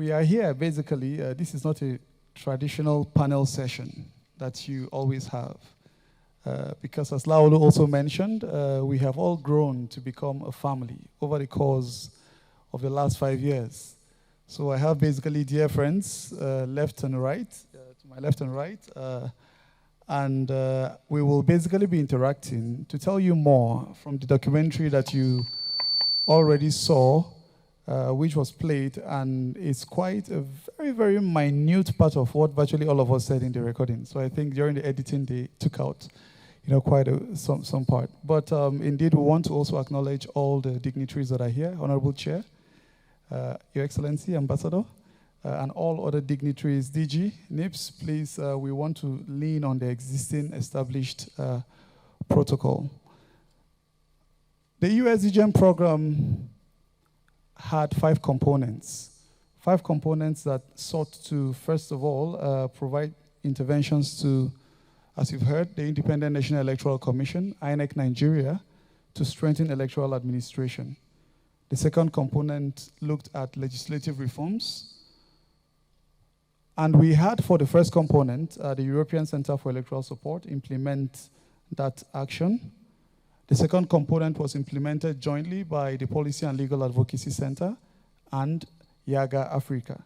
We are here, basically, this is not a traditional panel session that you always have. Because as Laolu also mentioned, we have all grown to become a family over the course of the last 5 years. So I have basically dear friends, left and right, to my left and right, and we will basically be interacting to tell you more from the documentary that you already saw, which was played, and it's quite a very, very minute part of what virtually all of us said in the recording. So I think during the editing, they took out, quite some part. But indeed, we want to also acknowledge all the dignitaries that are here, Honorable Chair, Your Excellency, Ambassador, and all other dignitaries, DG, NIPS, please, we want to lean on the existing established protocol. The EU-SDGN program had 5 components. 5 components that sought to, first of all, provide interventions to, as you've heard, the Independent National Electoral Commission, INEC Nigeria, to strengthen electoral administration. The second component looked at legislative reforms. And we had, for the first component, the European Center for Electoral Support implement that action. The second component was implemented jointly by the Policy and Legal Advocacy Center and YAGA Africa.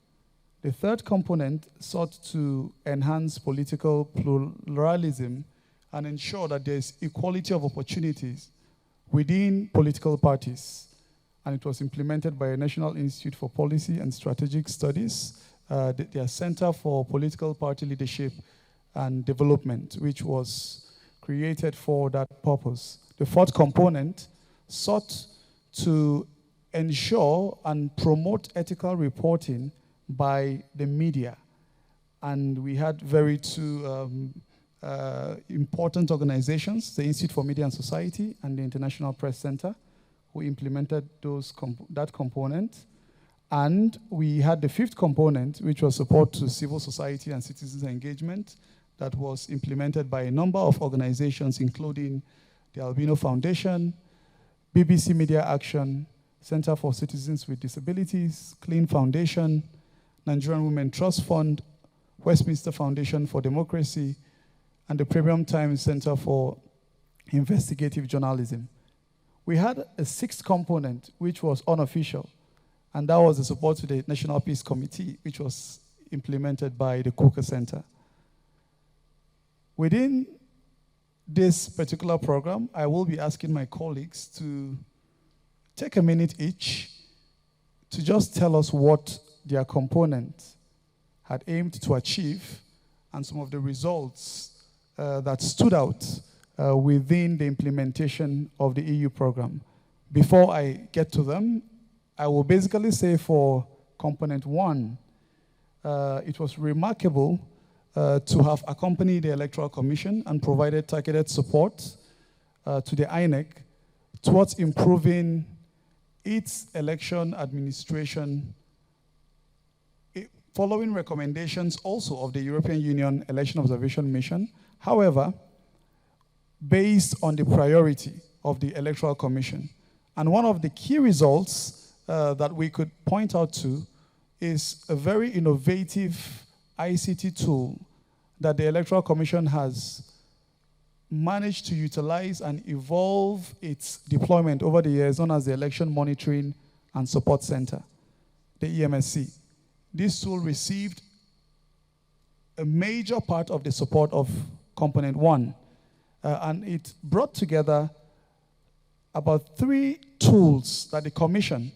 The third component sought to enhance political pluralism and ensure that there is equality of opportunities within political parties. And it was implemented by a National Institute for Policy and Strategic Studies, their Center for Political Party Leadership and Development, which was created for that purpose. The fourth component sought to ensure and promote ethical reporting by the media. And we had two important organizations, the Institute for Media and Society and the International Press Center, who implemented that component. And we had the fifth component, which was support to civil society and citizens engagement, that was implemented by a number of organizations, including the Albino Foundation, BBC Media Action, Center for Citizens with Disabilities, Clean Foundation, Nigerian Women Trust Fund, Westminster Foundation for Democracy, and the Premium Times Center for Investigative Journalism. We had a sixth component, which was unofficial, and that was the support to the National Peace Committee, which was implemented by the Coker Center. Within this particular program, I will be asking my colleagues to take a minute each to just tell us what their component had aimed to achieve and some of the results that stood out within the implementation of the EU program. Before I get to them, I will basically say for component 1, it was remarkable to have accompanied the Electoral Commission and provided targeted support to the INEC towards improving its election administration, following recommendations also of the European Union Election Observation Mission. However, based on the priority of the Electoral Commission. And one of the key results that we could point out to is a very innovative ICT tool that the Electoral Commission has managed to utilize and evolve its deployment over the years, known as the Election Monitoring and Support Center, the EMSC. This tool received a major part of the support of component 1, and it brought together about 3 tools that the Commission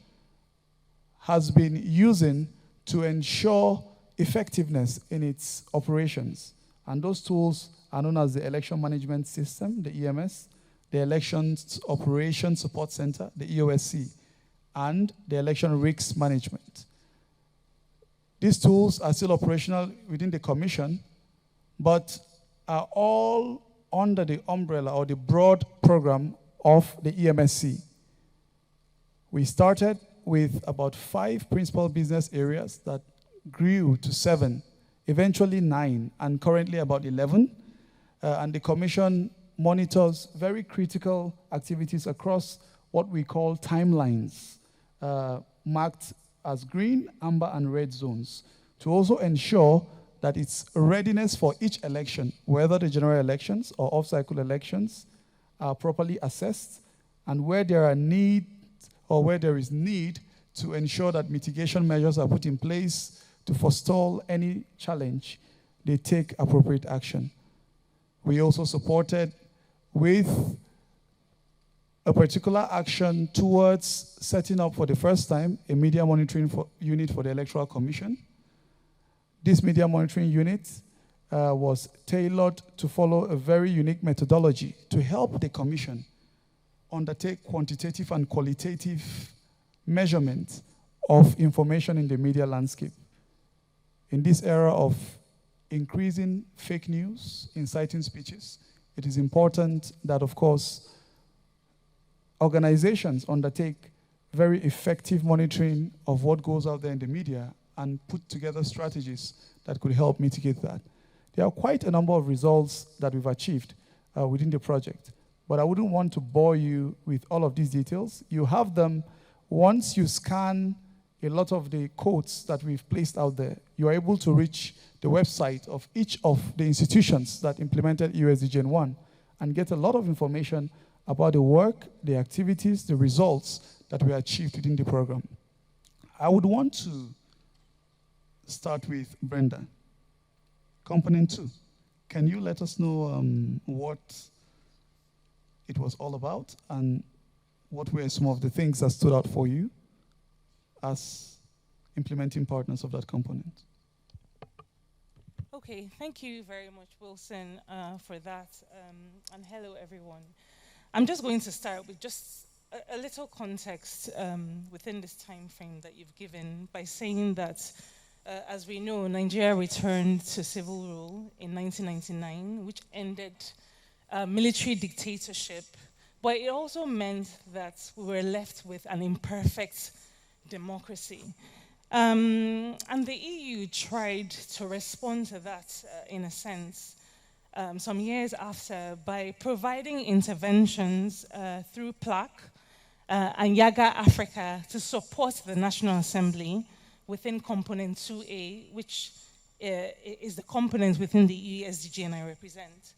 has been using to ensure effectiveness in its operations. And those tools are known as the Election Management System, the EMS, the Elections Operations Support Center, the EOSC, and the Election Risks Management. These tools are still operational within the Commission, but are all under the umbrella or the broad program of the EMSC. We started with about 5 principal business areas that grew to 7, eventually 9, and currently about 11. And the Commission monitors very critical activities across what we call timelines, marked as green, amber, and red zones to also ensure that its readiness for each election, whether the general elections or off-cycle elections, are properly assessed, and where there are needs or where there is need to ensure that mitigation measures are put in place to forestall any challenge, they take appropriate action. We also supported with a particular action towards setting up for the first time a media monitoring unit for the Electoral Commission. This media monitoring unit was tailored to follow a very unique methodology to help the Commission undertake quantitative and qualitative measurement of information in the media landscape. In this era of increasing fake news, inciting speeches, it is important that, of course, organizations undertake very effective monitoring of what goes out there in the media and put together strategies that could help mitigate that. There are quite a number of results that we've achieved within the project, but I wouldn't want to bore you with all of these details. You have them once you scan a lot of the codes that we've placed out there. You are able to reach the website of each of the institutions that implemented EU-SDGN 1 and get a lot of information about the work, the activities, the results that were achieved within the program. I would want to start with Brenda. Component 2. Can you let us know what it was all about and what were some of the things that stood out for you as implementing partners of that component? Okay, thank you very much, Wilson, for that. And hello, everyone. I'm just going to start with just a little context within this time frame that you've given by saying that, as we know, Nigeria returned to civil rule in 1999, which ended military dictatorship, but it also meant that we were left with an imperfect democracy. And the EU tried to respond to that in a sense some years after by providing interventions through PLAC and Yaga Africa to support the National Assembly within Component 2A, which is the component within the EU-SDGN I represent.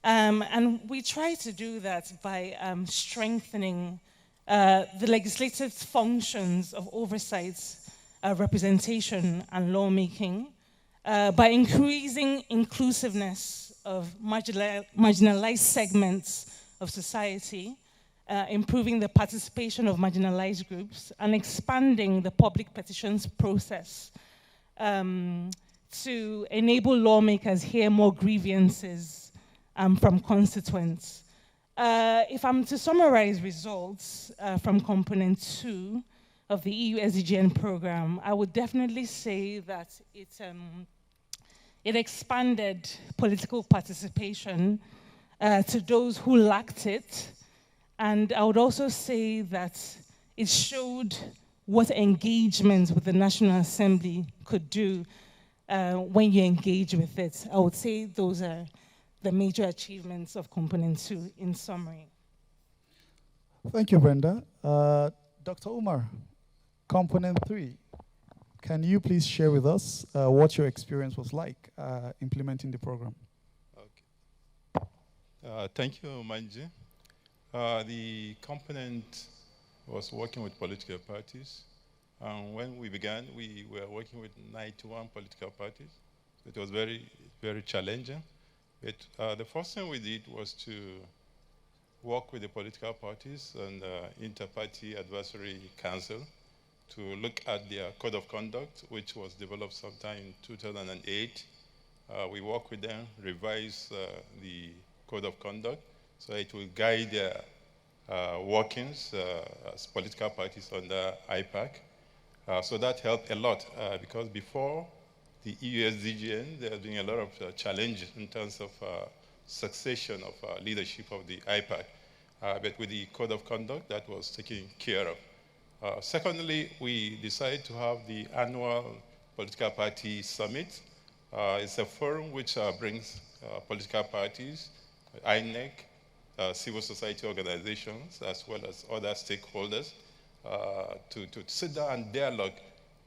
And we try to do that by strengthening the legislative functions of oversight, representation, and lawmaking, by increasing inclusiveness of marginalized segments of society, improving the participation of marginalized groups, and expanding the public petitions process to enable lawmakers hear more grievances from constituents. If I'm to summarize results from Component 2 of the EU-SDGN program, I would definitely say that it expanded political participation to those who lacked it. And I would also say that it showed what engagement with the National Assembly could do when you engage with it. I would say those are the major achievements of Component 2 in summary. Thank you, Brenda. Dr. Umar, Component 3. Can you please share with us what your experience was like implementing the program? Okay. Thank you, Manji. The component was working with political parties. When we began, we were working with 91 political parties. It was very, very challenging. But the first thing we did was to work with the political parties and Inter-Party Advisory Council to look at their code of conduct, which was developed sometime in 2008. We worked with them, revised the code of conduct, so it will guide their workings as political parties under IPAC. So that helped a lot because before the EU-SDGN, there has been a lot of challenges in terms of succession of leadership of the IPAC. But with the code of conduct, that was taken care of. Secondly, we decided to have the annual political party summit. It's a forum which brings political parties, INEC, civil society organizations, as well as other stakeholders to sit down and dialogue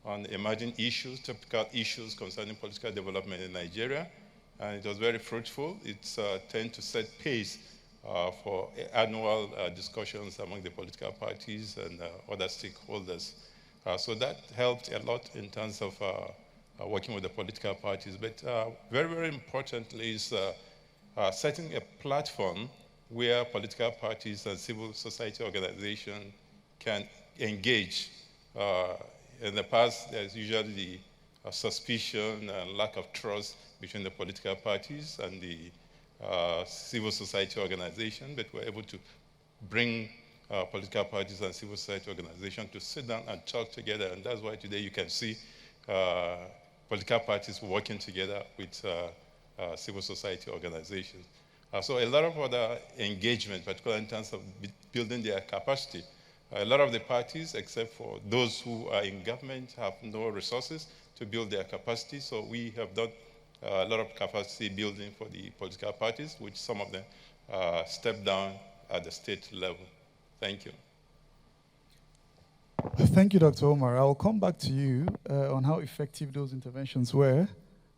on emerging issues, topical issues concerning political development in Nigeria. And it was very fruitful. It tended to set pace for annual discussions among the political parties and other stakeholders. So that helped a lot in terms of working with the political parties. But very, very importantly is setting a platform where political parties and civil society organizations can engage. In the past, there's usually the suspicion and lack of trust between the political parties and the civil society organization, but we're able to bring political parties and civil society organizations to sit down and talk together. And that's why today you can see political parties working together with civil society organizations. So a lot of other engagement, particularly in terms of building their capacity. A lot of the parties, except for those who are in government, have no resources to build their capacity. So we have done a lot of capacity building for the political parties, which some of them step down at the state level. Thank you. Thank you, Dr. Omar. I'll come back to you on how effective those interventions were.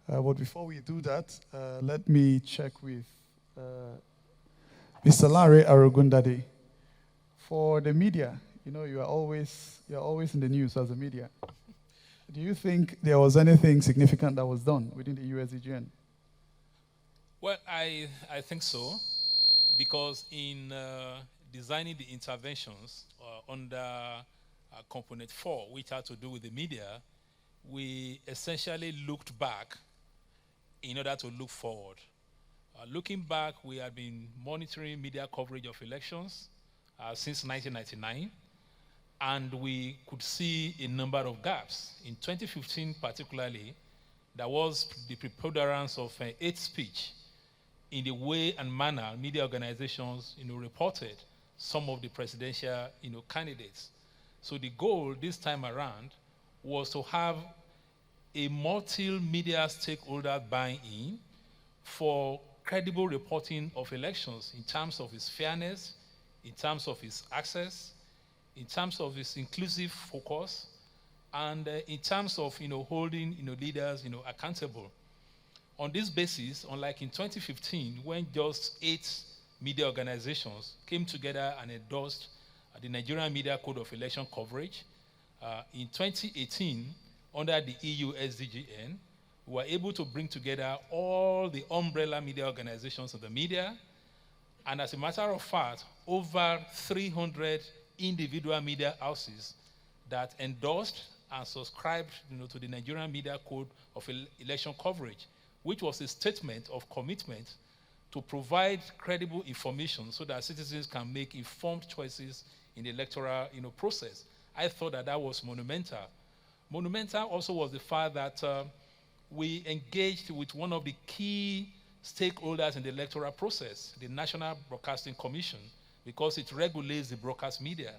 But before we do that, let me check with Mr. Larry Arugundade. For the media, you know, you're always in the news as a media. Do you think there was anything significant that was done within the EU-SDGN? Well, I think so, because in designing the interventions under Component 4, which had to do with the media, we essentially looked back in order to look forward. Looking back, we had been monitoring media coverage of elections since 1999, and we could see a number of gaps. In 2015 particularly, there was the preponderance of hate speech in the way and manner media organizations reported some of the presidential candidates. So the goal this time around was to have a multi-media stakeholder buy-in for credible reporting of elections in terms of its fairness, in terms of its access, in terms of its inclusive focus, and in terms of holding leaders accountable. On this basis, unlike in 2015, when just 8 media organizations came together and endorsed the Nigerian Media Code of Election Coverage, in 2018, under the EU-SDGN, we were able to bring together all the umbrella media organizations of the media, and as a matter of fact, over 300 individual media houses that endorsed and subscribed to the Nigerian Media Code of Election Coverage, which was a statement of commitment to provide credible information so that citizens can make informed choices in the electoral process. I thought that was monumental. Monumental also was the fact that we engaged with one of the key stakeholders in the electoral process, the National Broadcasting Commission, because it regulates the broadcast media.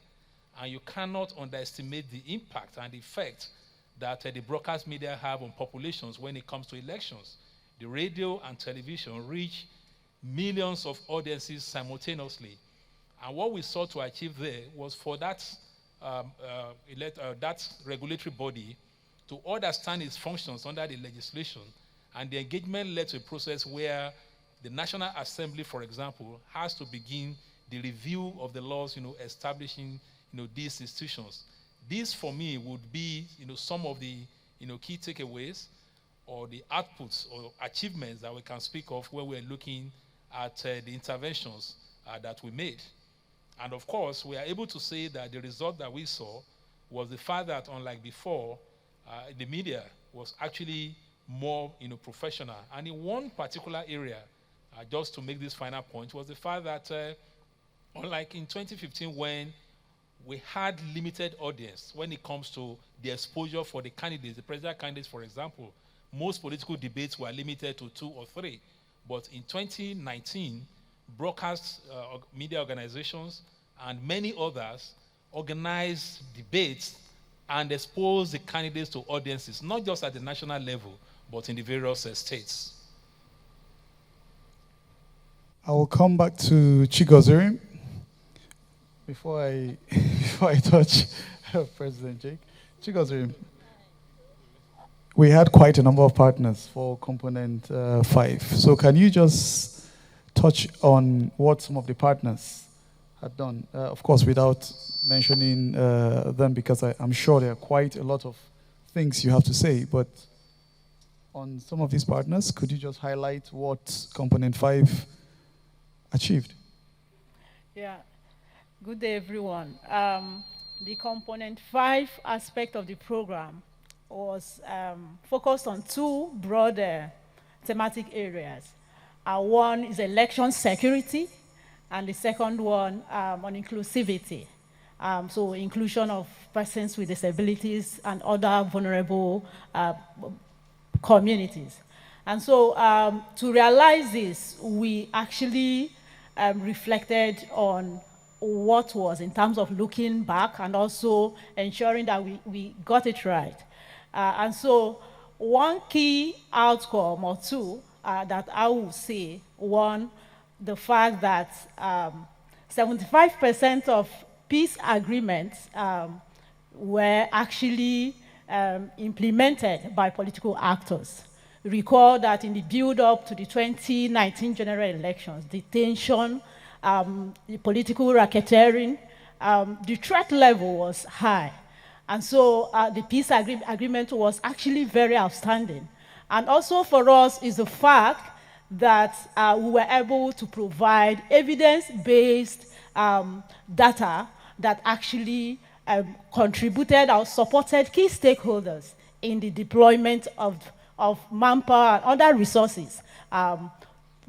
And you cannot underestimate the impact and the effect that the broadcast media have on populations when it comes to elections. The radio and television reach millions of audiences simultaneously. And what we sought to achieve there was for that regulatory body to understand its functions under the legislation, and the engagement led to a process where the National Assembly, for example, has to begin the review of the laws, establishing, these institutions. This, for me, would be, some of the, key takeaways or the outputs or achievements that we can speak of when we're looking at the interventions that we made. And of course, we are able to say that the result that we saw was the fact that, unlike before, the media was actually more professional. And in one particular area, just to make this final point, was the fact that, unlike in 2015 when we had limited audience when it comes to the exposure for the candidates, the presidential candidates, for example, most political debates were limited to 2 or 3. But in 2019, broadcast media organizations and many others organized debates and exposed the candidates to audiences, not just at the national level, but in the various states. I will come back to Chigozirim before I touch President Jake. Chigozirim, we had quite a number of partners for component 5. So can you just touch on what some of the partners had done? Of course, without mentioning them, because I'm sure there are quite a lot of things you have to say, but on some of these partners, could you just highlight what component 5 achieved? Yeah. Good day, everyone. The component 5 aspect of the program was focused on 2 broad thematic areas. One is election security, and the second one on inclusivity. So inclusion of persons with disabilities and other vulnerable communities. And so to realize this, we actually reflected on what was in terms of looking back and also ensuring that we got it right. And so one key outcome or 2 that I will say, one, the fact that 75% of peace agreements were actually implemented by political actors. Recall that in the build-up to the 2019 general elections, the tension, the political racketeering, the threat level was high. And so the peace agreement was actually very outstanding. And also for us is the fact that we were able to provide evidence-based data that actually contributed or supported key stakeholders in the deployment of manpower and other resources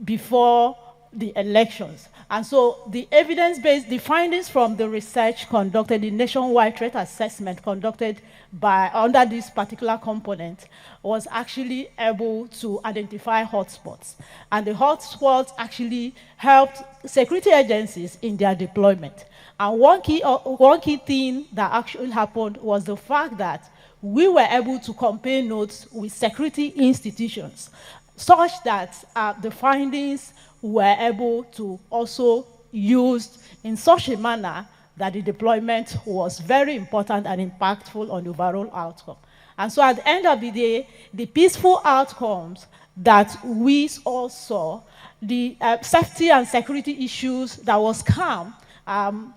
before the elections. And so the evidence-based, the findings from the research conducted, the nationwide threat assessment conducted under this particular component was actually able to identify hotspots. And the hotspots actually helped security agencies in their deployment. And one key thing that actually happened was the fact that we were able to compare notes with security institutions such that the findings were able to also used in such a manner that the deployment was very important and impactful on the overall outcome. And so at the end of the day, the peaceful outcomes that we all saw, the safety and security issues that was calm, and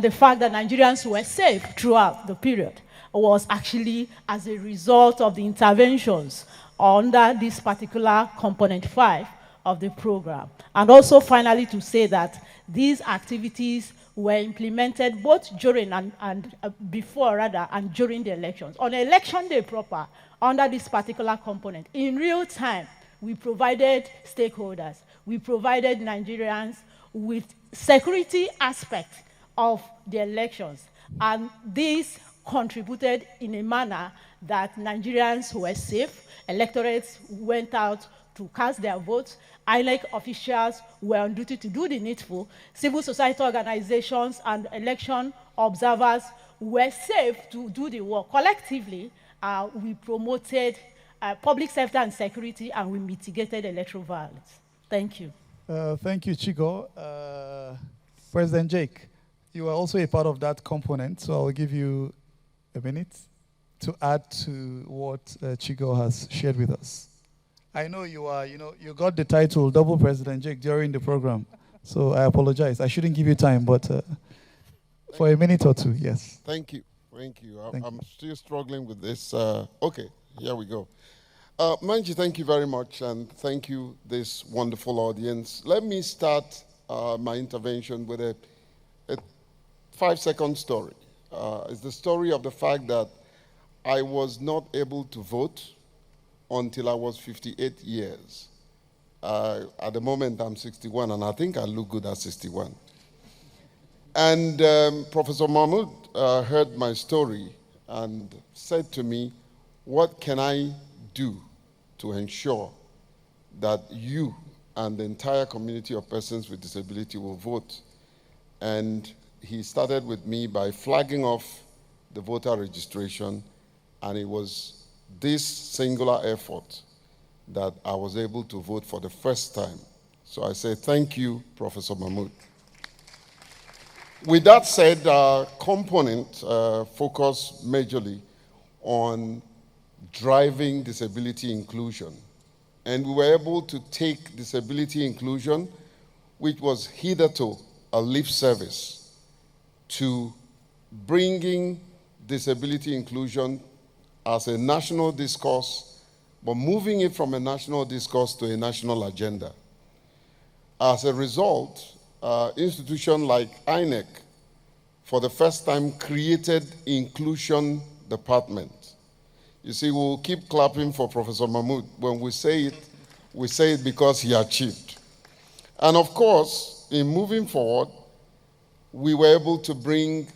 the fact that Nigerians were safe throughout the period was actually as a result of the interventions under this particular component 5 of the program. And also finally to say that these activities were implemented both during and before rather and during the elections. On election day proper, under this particular component, in real time, we provided stakeholders, we provided Nigerians with security aspect of the elections. And this contributed in a manner that Nigerians were safe, electorates went out to cast their votes, INEC officials were on duty to do the needful, civil society organizations and election observers were safe to do the work. Collectively, we promoted public safety and security, and we mitigated electoral violence. Thank you. Thank you, Chigo. President Jake, you are also a part of that component, so I'll give you a minute to add to what Chigo has shared with us. I know you got the title Double President Jake during the program, so I apologize. I shouldn't give you time, but for a minute or 2, yes. Thank you. I'm still struggling with this. Okay, here we go. Manji, thank you very much, and thank you, this wonderful audience. Let me start my intervention with a 5-second story. It's the story of the fact that I was not able to vote until I was 58 years. At the moment, I'm 61, and I think I look good at 61. And Professor Mahmoud heard my story and said to me, what can I do to ensure that you and the entire community of persons with disability will vote? And he started with me by flagging off the voter registration, and it was this singular effort that I was able to vote for the first time. So I say thank you, Professor Mahmoud. With that said, our component focused majorly on driving disability inclusion. And we were able to take disability inclusion, which was hitherto a lip service, to bringing disability inclusion as a national discourse, but moving it from a national discourse to a national agenda. As a result, institutions like INEC, for the first time, created inclusion department. You see, we'll keep clapping for Professor Mahmoud. When we say it because he achieved. And of course, in moving forward, we were able to bring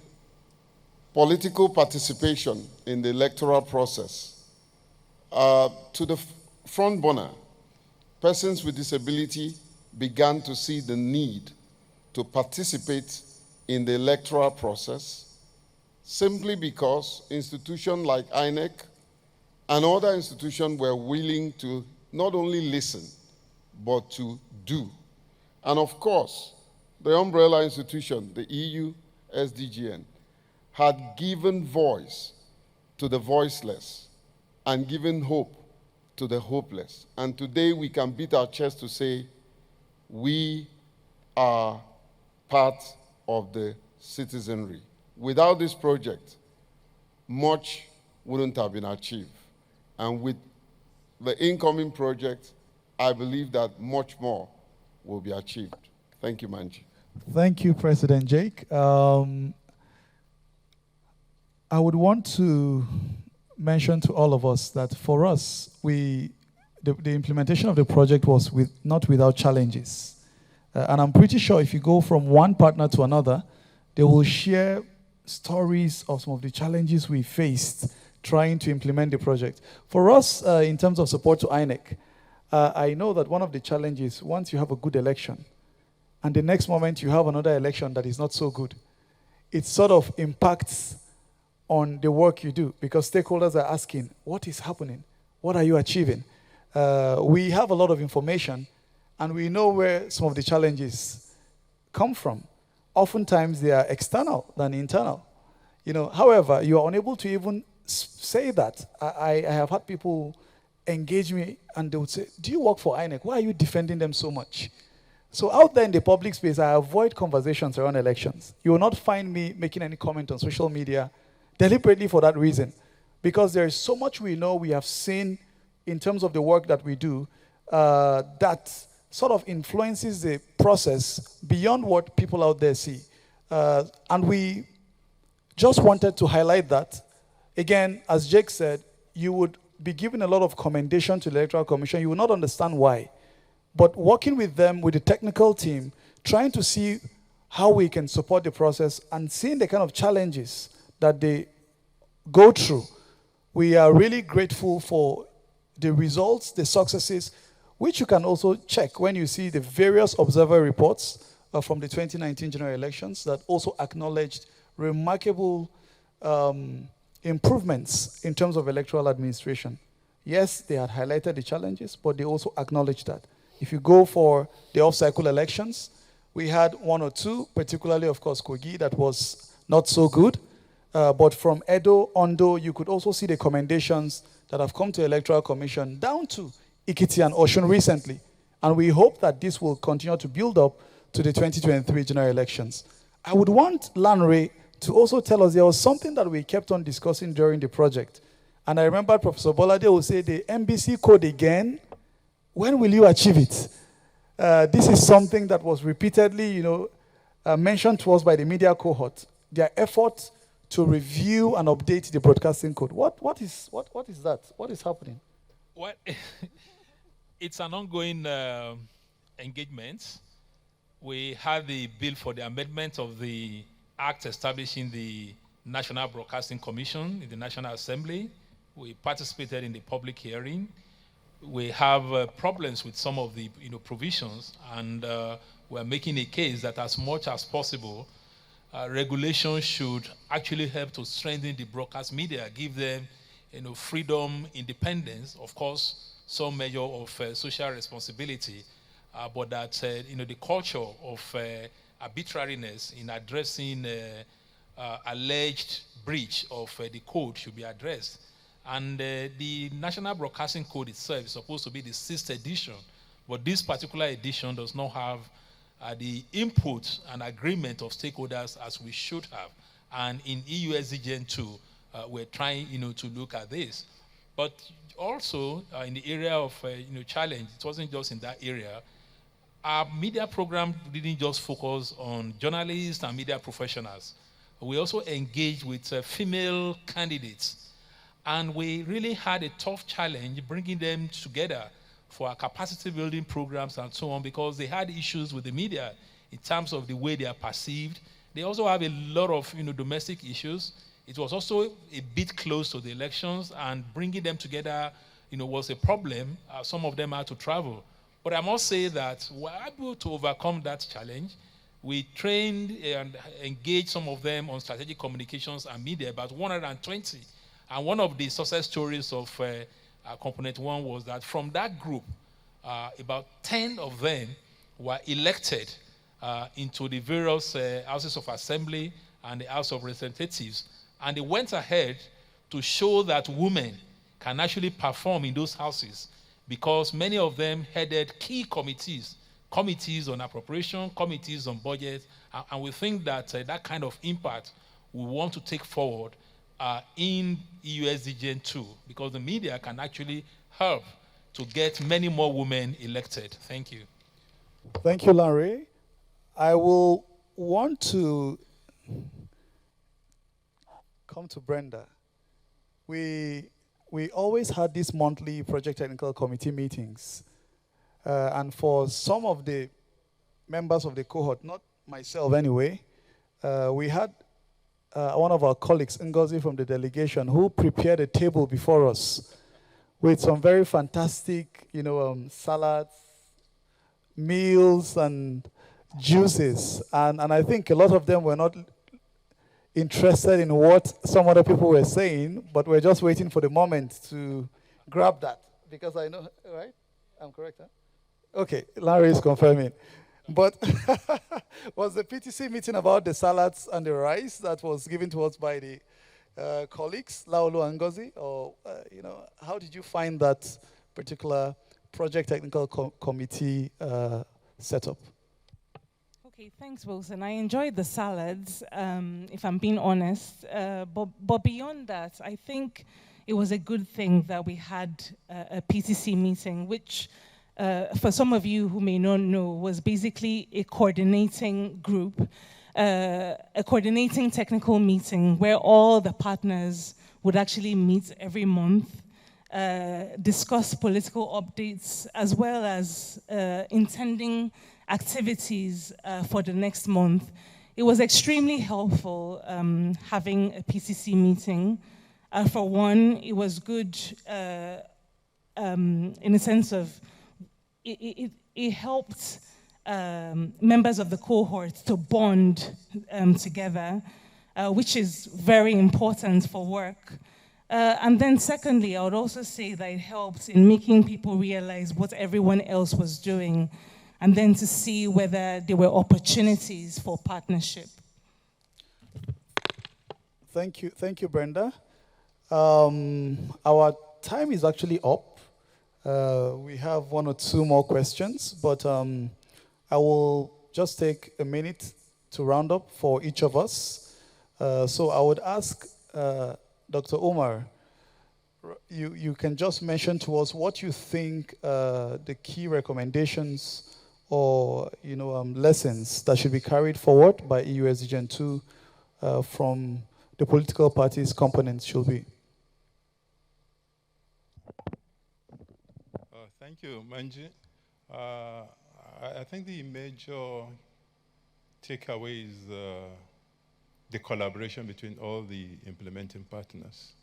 political participation in the electoral process to the front burner. Persons with disability began to see the need to participate in the electoral process simply because institutions like INEC and other institutions were willing to not only listen, but to do. And of course, the umbrella institution, the EU-SDGN, had given voice to the voiceless and given hope to the hopeless. And today we can beat our chest to say, we are part of the citizenry. Without this project, much wouldn't have been achieved. And with the incoming project, I believe that much more will be achieved. Thank you, Manji. Thank you, President Jake. I would want to mention to all of us that for us, the implementation of the project was not without challenges. And I'm pretty sure if you go from one partner to another, they will share stories of some of the challenges we faced trying to implement the project. For us, in terms of support to INEC, I know that one of the challenges, once you have a good election, and the next moment you have another election that is not so good, it sort of impacts on the work you do, because stakeholders are asking, what is happening? What are you achieving? We have a lot of information, and we know where some of the challenges come from. Oftentimes, they are external than internal. However, you are unable to even say that. I have had people engage me, and they would say, do you work for INEC? Why are you defending them so much? So out there in the public space, I avoid conversations around elections. You will not find me making any comment on social media deliberately for that reason, because there is so much we know, we have seen in terms of the work that we do, that sort of influences the process beyond what people out there see. And we just wanted to highlight that. Again, as Jake said, you would be given a lot of commendation to the Electoral Commission. You will not understand why. But working with them, with the technical team, trying to see how we can support the process and seeing the kind of challenges that they go through, we are really grateful for the results, the successes, which you can also check when you see the various observer reports from the 2019 general elections that also acknowledged remarkable improvements in terms of electoral administration. Yes, they had highlighted the challenges, but they also acknowledged that. If you go for the off-cycle elections, we had one or two, particularly, of course, Kogi, that was not so good. But from Edo, Ondo, you could also see the commendations that have come to the Electoral Commission down to Ikiti and Oshun recently. And we hope that this will continue to build up to the 2023 general elections. I would want Lanre to also tell us there was something that we kept on discussing during the project. And I remember Professor Bolade will say, the MBC code again, when will you achieve it? This is something that was repeatedly, mentioned to us by the media cohort. Their effort to review and update the broadcasting code. What is that? What is happening? Well, it's an ongoing engagement. We had the bill for the amendment of the act establishing the National Broadcasting Commission in the National Assembly. We participated in the public hearing. We have problems with some of the provisions, and we're making a case that as much as possible, regulation should actually help to strengthen the broadcast media, give them freedom, independence, of course, some measure of social responsibility, but that the culture of arbitrariness in addressing alleged breach of the code should be addressed. And the National Broadcasting Code itself is supposed to be the 6th edition, but this particular edition does not have the input and agreement of stakeholders as we should have. And in EU-SDGN 2, we're trying, to look at this. But also in the area of, challenge, it wasn't just in that area. Our media program didn't just focus on journalists and media professionals. We also engaged with female candidates. And we really had a tough challenge bringing them together for our capacity building programs and so on, because they had issues with the media in terms of the way they are perceived. They also have a lot of domestic issues. It was also a bit close to the elections, and bringing them together was a problem. Some of them had to travel. But I must say that we were able to overcome that challenge. We trained and engaged some of them on strategic communications and media, about 120. And one of the success stories of Component 1 was that from that group, about 10 of them were elected into the various houses of assembly and the House of Representatives. And they went ahead to show that women can actually perform in those houses, because many of them headed key committees on appropriation, committees on budget, and we think that that kind of impact we want to take forward in EU-SDGN 2, because the media can actually help to get many more women elected. Thank you. Thank you, Larry. I will want to come to Brenda. We always had these monthly project technical committee meetings. And for some of the members of the cohort, not myself anyway, we had one of our colleagues, Ngozi from the delegation, who prepared a table before us with some very fantastic, salads, meals, and juices. And I think a lot of them were not interested in what some other people were saying, but we're just waiting for the moment to grab that. Because I know, right? I'm correct, huh? Okay, Larry is confirming. But was the PTC meeting about the salads and the rice that was given to us by the colleagues, Laolu and Ngozi? Or, how did you find that particular project technical committee setup? Okay, thanks, Wilson. I enjoyed the salads, if I'm being honest. But beyond that, I think it was a good thing that we had a PTC meeting, which for some of you who may not know, was basically a coordinating group, a coordinating technical meeting where all the partners would actually meet every month, discuss political updates, as well as intending activities for the next month. It was extremely helpful having a PCC meeting. For one, it was good in a sense of it helped members of the cohort to bond together, which is very important for work. And then secondly, I would also say that it helped in making people realize what everyone else was doing, and then to see whether there were opportunities for partnership. Thank you, Brenda. Our time is actually up. We have one or two more questions, but I will just take a minute to round up for each of us. So I would ask Dr. Omar, you can just mention to us what you think the key recommendations or lessons that should be carried forward by EU-SDGN 2 from the political parties' components should be. Thank you, Manji. I think the major takeaway is the collaboration between all the implementing partners.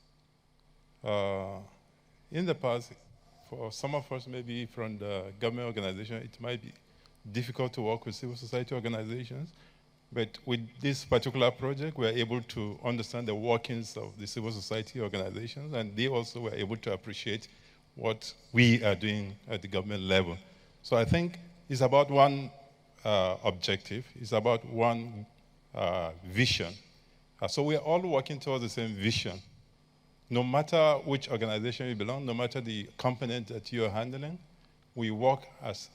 In the past, for some of us, maybe from the government organization, it might be difficult to work with civil society organizations. But with this particular project, we are able to understand the workings of the civil society organizations, and they also were able to appreciate what we are doing at the government level. So I think it's about one objective. It's about one vision. So we are all working towards the same vision. no matter which organization you belong, no matter the component that you're handling, we work as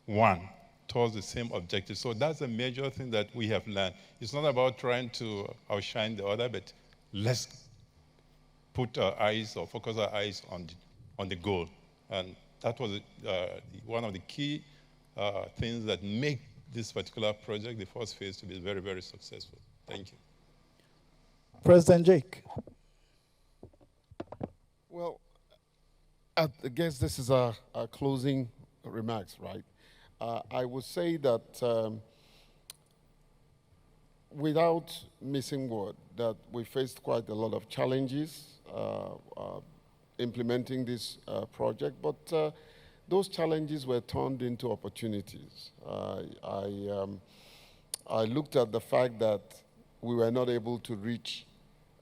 one towards the same objective. So that's a major thing that we have learned. It's not about trying to outshine the other, but let's put our eyes or focus our eyes on the goal. And that was one of the key things that make this particular project, the first phase, to be very, very successful. Thank you. President Jake. Well, I guess this is our closing remarks, right? I would say that without missing word, that we faced quite a lot of challenges implementing this project, but those challenges were turned into opportunities. I looked at the fact that we were not able to reach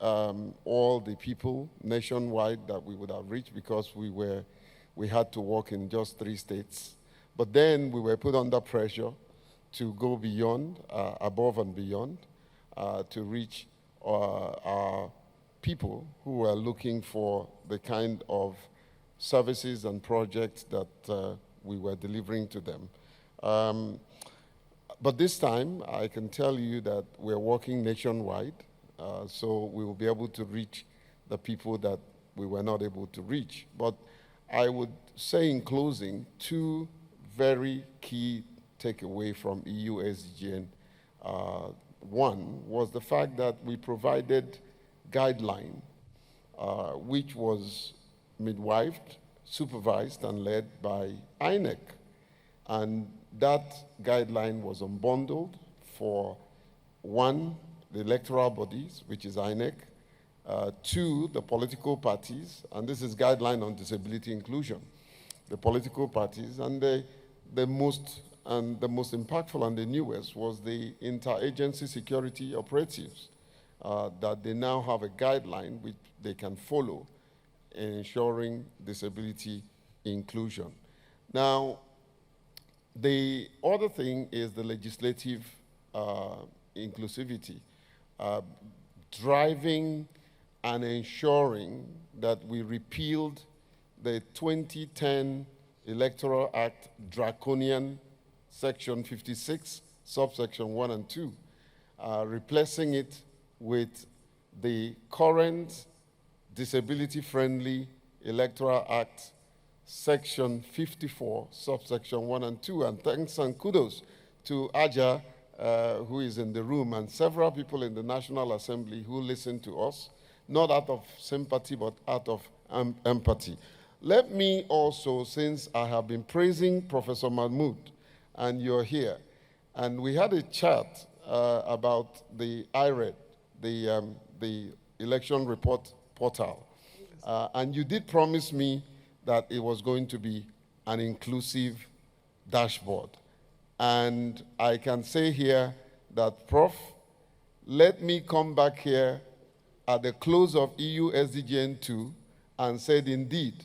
all the people nationwide that we would have reached because we had to work in just 3 states. But then we were put under pressure to go beyond, above and beyond, to reach our people who were looking for the kind of services and projects that we were delivering to them. But this time, I can tell you that we're working nationwide, so we will be able to reach the people that we were not able to reach. But I would say in closing, 2 very key takeaway from EU-SDGN. One was the fact that we provided guideline, which was midwifed, supervised, and led by INEC. And that guideline was unbundled for 1, the electoral bodies, which is INEC, 2, the political parties, and this is guideline on disability inclusion, the political parties, and the most impactful and the newest was the interagency security operatives, that they now have a guideline which they can follow in ensuring disability inclusion. Now, the other thing is the legislative inclusivity, driving and ensuring that we repealed the 2010 Electoral Act draconian section 56, subsection 1 and 2, replacing it with the current disability-friendly Electoral Act section 54, subsection 1 and 2. And thanks and kudos to Aja, who is in the room, and several people in the National Assembly who listen to us, not out of sympathy, but out of empathy. Let me also, since I have been praising Professor Mahmoud, and you're here, and we had a chat about the IRED, the election report portal, and you did promise me that it was going to be an inclusive dashboard. And I can say here that, Prof, let me come back here at the close of EU-SDGN 2 and said, indeed,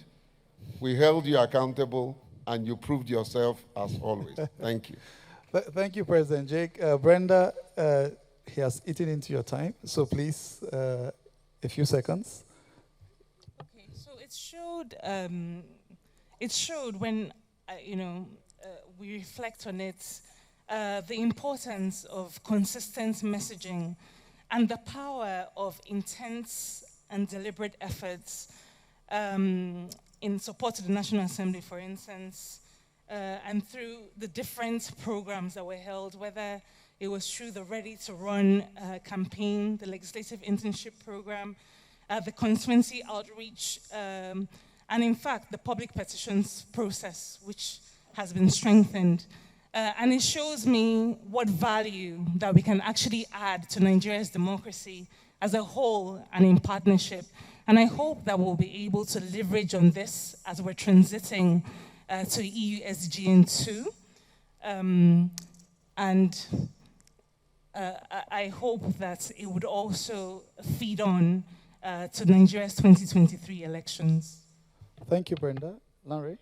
we held you accountable and you proved yourself as always. Thank you. Thank you, President Jake. Brenda, he has eaten into your time, so please, a few seconds. Okay, so it showed when, we reflect on it, the importance of consistent messaging and the power of intense and deliberate efforts in support of the National Assembly, for instance, and through the different programs that were held, whether it was through the Ready to Run campaign, the legislative internship program, the constituency outreach, and in fact, the public petitions process, which has been strengthened. And it shows me what value that we can actually add to Nigeria's democracy as a whole and in partnership. And I hope that we'll be able to leverage on this as we're transiting to EU-SDGN 2. I hope that it would also feed on to Nigeria's 2023 elections. Thank you, Brenda. Larry,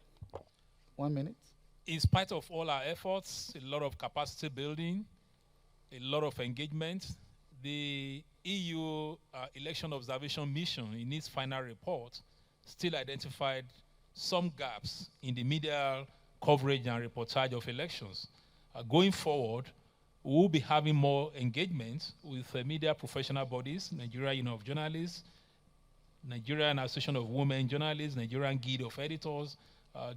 1 minute. In spite of all our efforts, a lot of capacity building, a lot of engagement, the EU Election Observation Mission, in its final report, still identified some gaps in the media coverage and reportage of elections. Going forward, we will be having more engagement with media professional bodies, Nigerian Union of Journalists, Nigerian Association of Women Journalists, Nigerian Guild of Editors,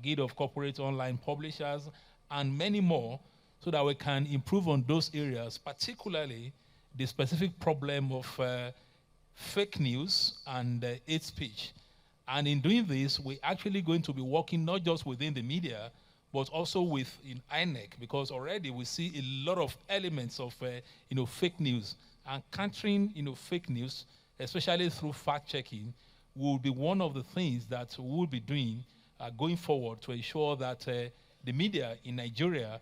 Guild of Corporate Online Publishers, and many more, so that we can improve on those areas, particularly the specific problem of fake news and hate speech. And in doing this, we're actually going to be working not just within the media, but also with INEC, because already we see a lot of elements of fake news. And countering fake news, especially through fact-checking, will be one of the things that we will be doing going forward to ensure that the media in Nigeria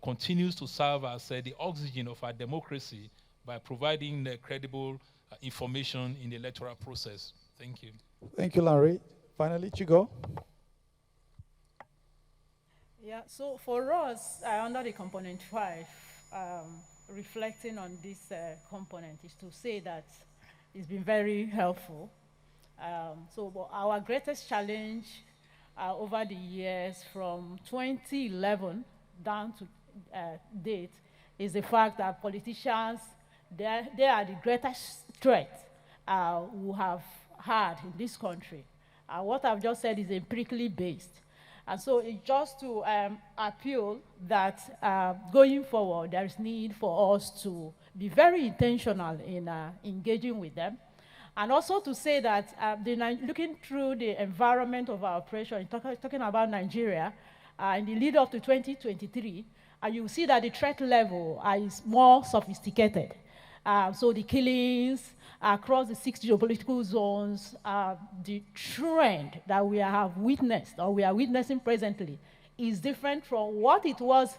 continues to serve as the oxygen of our democracy by providing credible information in the electoral process. Thank you. Thank you, Larry. Finally, Chigo. Yeah, so for us, under the component 5, reflecting on this component is to say that it's been very helpful. So our greatest challenge over the years from 2011 down to date is the fact that politicians, they are the greatest threat we have had in this country. What I've just said is empirically based. And so it's just to appeal that going forward, there is need for us to be very intentional in engaging with them. And also to say that looking through the environment of our operation, talking about Nigeria, in the lead up to 2023, you see that the threat level is more sophisticated. So the killings across the 6 geopolitical zones, the trend that we have witnessed, or we are witnessing presently, is different from what it was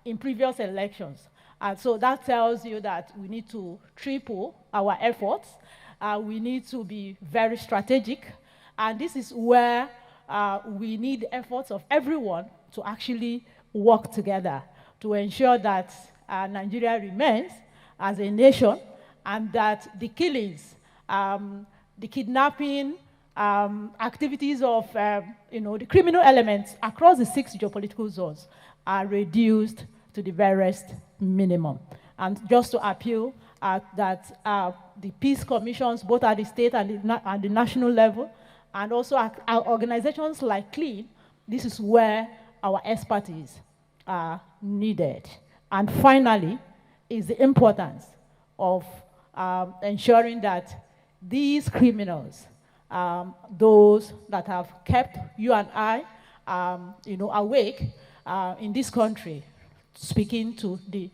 in previous elections. And so that tells you that we need to triple our efforts. We need to be very strategic. And this is where we need the efforts of everyone to actually work together to ensure that Nigeria remains as a nation, and that the killings, the kidnapping, activities of the criminal elements across the 6 geopolitical zones are reduced to the barest minimum. And just to appeal that the peace commissions, both at the state and the national level, and also our organizations like CLEAN, this is where our expertise are needed. And finally, is the importance of ensuring that these criminals, those that have kept you and I, awake in this country, speaking to the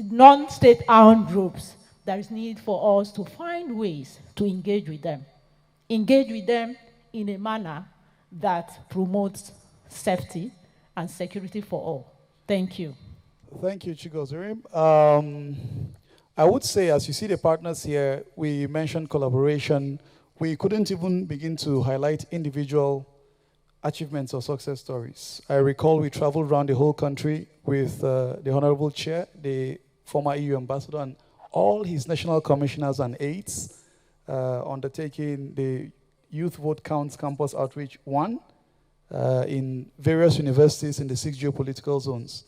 non-state armed groups, there is need for us to find ways to engage with them in a manner that promotes safety and security for all. Thank you. Thank you, Chigozirim. I would say, as you see the partners here, we mentioned collaboration. We couldn't even begin to highlight individual achievements or success stories. I recall we traveled around the whole country with the Honorable Chair, the former EU ambassador, and all his national commissioners and aides, undertaking the Youth Vote Counts Campus Outreach 1 in various universities in the 6 geopolitical zones,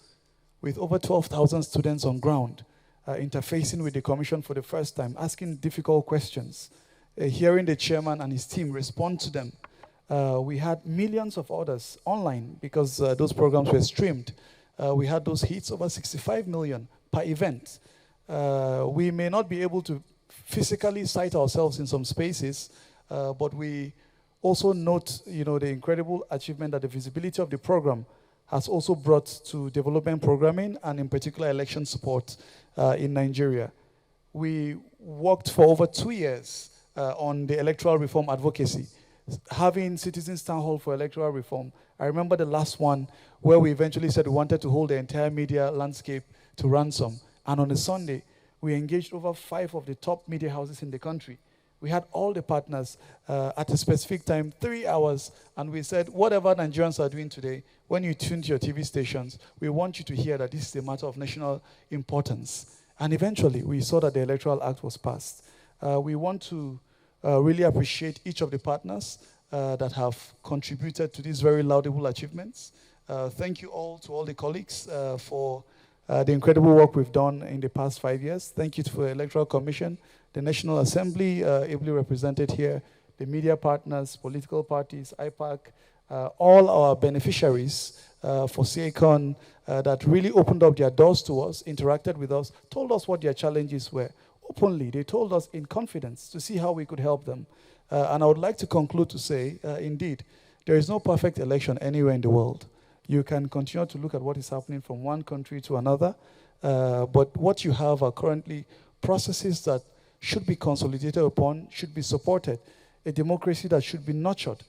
with over 12,000 students on ground, interfacing with the Commission for the first time, asking difficult questions, hearing the chairman and his team respond to them. We had millions of orders online because those programs were streamed. We had those hits, over 65 million per event. We may not be able to physically cite ourselves in some spaces, but we also note, the incredible achievement that the visibility of the program has also brought to development programming and in particular election support in Nigeria. We worked for over 2 years on the electoral reform advocacy, having Citizens Town Hall for electoral reform. I remember the last one where we eventually said we wanted to hold the entire media landscape to ransom. And on a Sunday, we engaged over 5 of the top media houses in the country We had all the partners at a specific time, 3 hours, and we said, whatever Nigerians are doing today, when you tune to your TV stations, we want you to hear that this is a matter of national importance. And eventually, we saw that the Electoral Act was passed. We want to really appreciate each of the partners that have contributed to these very laudable achievements. Thank you all to all the colleagues for the incredible work we've done in the past 5 years. Thank you to the Electoral Commission, the National Assembly, ably represented here, the media partners, political parties, IPAC, all our beneficiaries for CACON that really opened up their doors to us, interacted with us, told us what their challenges were. Openly, they told us in confidence to see how we could help them. And I would like to conclude to say, indeed, there is no perfect election anywhere in the world. You can continue to look at what is happening from one country to another, but what you have are currently processes that should be consolidated upon, should be supported, a democracy that should be nurtured,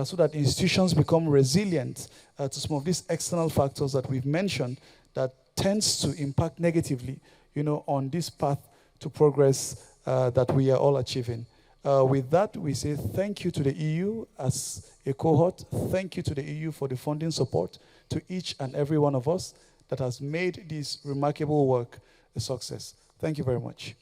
so that institutions become resilient to some of these external factors that we've mentioned that tends to impact negatively, on this path to progress that we are all achieving. With that, we say thank you to the EU as a cohort. Thank you to the EU for the funding support to each and every one of us that has made this remarkable work a success. Thank you very much.